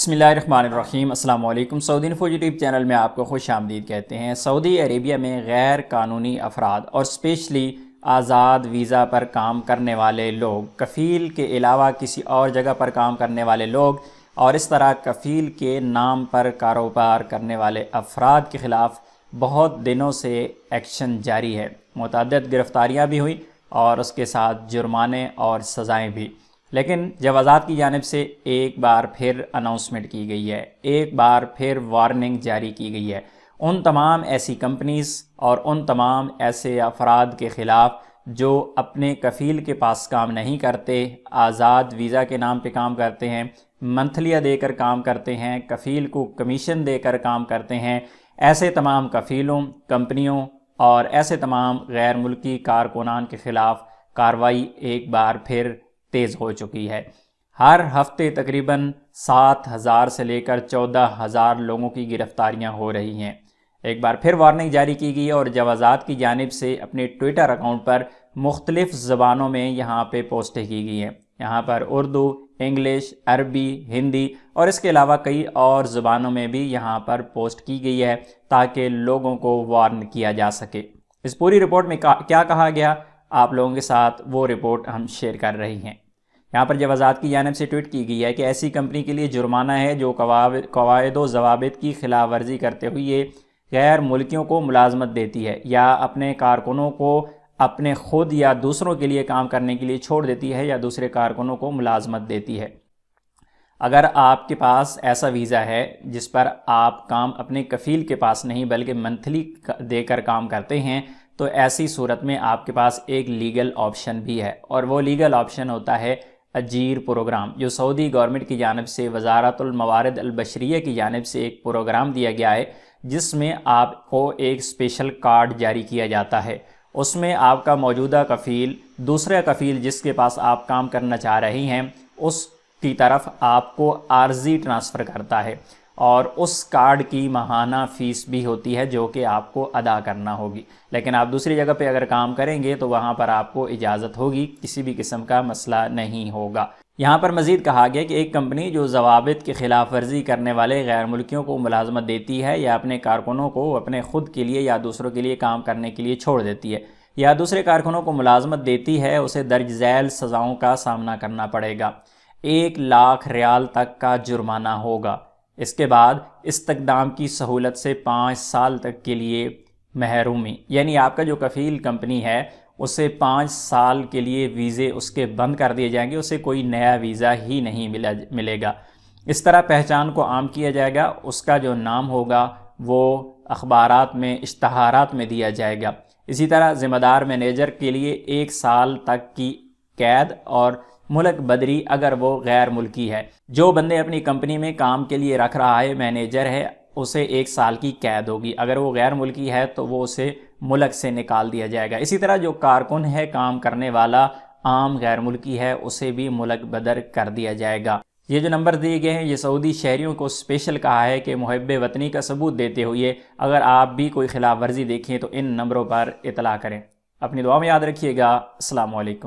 बिस्मिल्लाहिर्रहमानिर्रहीम। अस्सलाम वालेकुम। सऊदी इन्फो यूट्यूब चैनल में आपको खुश आमदीद कहते हैं। सऊदी अरेबिया में गैर कानूनी अफराद और स्पेशली आज़ाद वीज़ा पर काम करने वाले लोग, कफ़ील के अलावा किसी और जगह पर काम करने वाले लोग और इस तरह कफ़ील के नाम पर कारोबार करने वाले अफराद के ख़िलाफ़ बहुत दिनों से एक्शन जारी है। मुतअद्दिद गिरफ़्तारियाँ भी हुई और उसके साथ जुर्माने और सज़ाएँ भी। लेकिन जवाज़ात की जानिब से एक बार फिर अनाउंसमेंट की गई है, एक बार फिर वार्निंग जारी की गई है उन तमाम ऐसी कंपनीज़ और उन तमाम ऐसे अफराद के ख़िलाफ़ जो अपने कफ़ील के पास काम नहीं करते, आज़ाद वीज़ा के नाम पे काम करते हैं, मंथलिया देकर काम करते हैं, कफ़ील को कमीशन देकर काम करते हैं। ऐसे तमाम कफ़ीलों, कंपनियों और ऐसे तमाम गैर मुल्की कारकुनान के ख़िलाफ़ कार्रवाई एक बार फिर तेज़ हो चुकी है। हर हफ्ते तकरीबन 7,000 से लेकर 14,000 लोगों की गिरफ़्तारियाँ हो रही हैं। एक बार फिर वार्निंग जारी की गई और जवाज़ात की जानिब से अपने ट्विटर अकाउंट पर मुख्तलिफ़ ज़बानों में यहाँ पे पोस्टें की गई हैं। यहाँ पर उर्दू, इंग्लिश, अरबी, हिंदी और इसके अलावा कई और ज़बानों में भी यहाँ पर पोस्ट की गई है ताकि लोगों को वार्न किया जा सके। इस पूरी रिपोर्ट में क्या कहा गया, आप लोगों के साथ वो रिपोर्ट हम शेयर कर रही हैं। यहाँ पर जवाज़ात की जानिब से ट्वीट की गई है कि ऐसी कंपनी के लिए जुर्माना है जो कवायद व ज़वाबित की खिलाफ वर्जी करते हुए गैर मुल्कियों को मुलाजमत देती है या अपने कारकुनों को अपने खुद या दूसरों के लिए काम करने के लिए छोड़ देती है या दूसरे कारकुनों को मुलाजमत देती है। अगर आपके पास ऐसा वीज़ा है जिस पर आप काम अपने कफ़ील के पास नहीं बल्कि मंथली देकर काम करते हैं, तो ऐसी सूरत में आपके पास एक लीगल ऑप्शन भी है और वो लीगल ऑप्शन होता है अजीर प्रोग्राम, जो सऊदी गवर्नमेंट की जानिब से वज़ारतुल मवारिद अल बशरिया की जानिब से एक प्रोग्राम दिया गया है जिसमें आपको एक स्पेशल कार्ड जारी किया जाता है। उसमें आपका मौजूदा कफ़ील दूसरा कफ़ील जिसके पास आप काम करना चाह रही हैं उसकी तरफ आपको आर्जी ट्रांसफ़र करता है और उस कार्ड की माहाना फ़ीस भी होती है जो कि आपको अदा करना होगी। लेकिन आप दूसरी जगह पे अगर काम करेंगे तो वहाँ पर आपको इजाज़त होगी, किसी भी किस्म का मसला नहीं होगा। यहाँ पर मज़ीद कहा गया कि एक कंपनी जो ज़वाबित की खिलाफ वर्जी करने वाले गैर मुल्कियों को मुलाजमत देती है या अपने कारकुनों को अपने खुद के लिए या दूसरों के लिए काम करने के लिए छोड़ देती है या दूसरे कारकुनों को मुलाजमत देती है, उसे दर्ज झैल सज़ाओं का सामना करना पड़ेगा। 1 लाख रियाल तक का जुर्माना होगा। इसके बाद इस्तकदाम की सहूलत से 5 साल तक के लिए महरूमी, यानी आपका जो कफ़ील कंपनी है उसे 5 साल के लिए वीज़े उसके बंद कर दिए जाएंगे, उसे कोई नया वीज़ा ही नहीं मिलेगा। इस तरह पहचान को आम किया जाएगा, उसका जो नाम होगा वो अखबारात में, इश्तहारात में दिया जाएगा। इसी तरह ज़िम्मेदार मैनेजर के लिए 1 साल तक की कैद और मुल्क बदरी अगर वो गैर मुल्की है। जो बंदे अपनी कंपनी में काम के लिए रख रहा है, मैनेजर है, उसे 1 साल की कैद होगी। अगर वो गैर मुल्की है तो वो उसे मुल्क से निकाल दिया जाएगा। इसी तरह जो कारकुन है, काम करने वाला आम गैर मुल्की है, उसे भी मुल्क बदर कर दिया जाएगा। ये जो नंबर दिए गए हैं ये सऊदी शहरियों को स्पेशल कहा है कि मुहब्बे वतनी का सबूत देते हुए अगर आप भी कोई खिलाफ वर्जी देखें तो इन नंबरों पर इतला करें। अपनी दुआ में याद रखिएगा। अस्सलाम वालेकुम।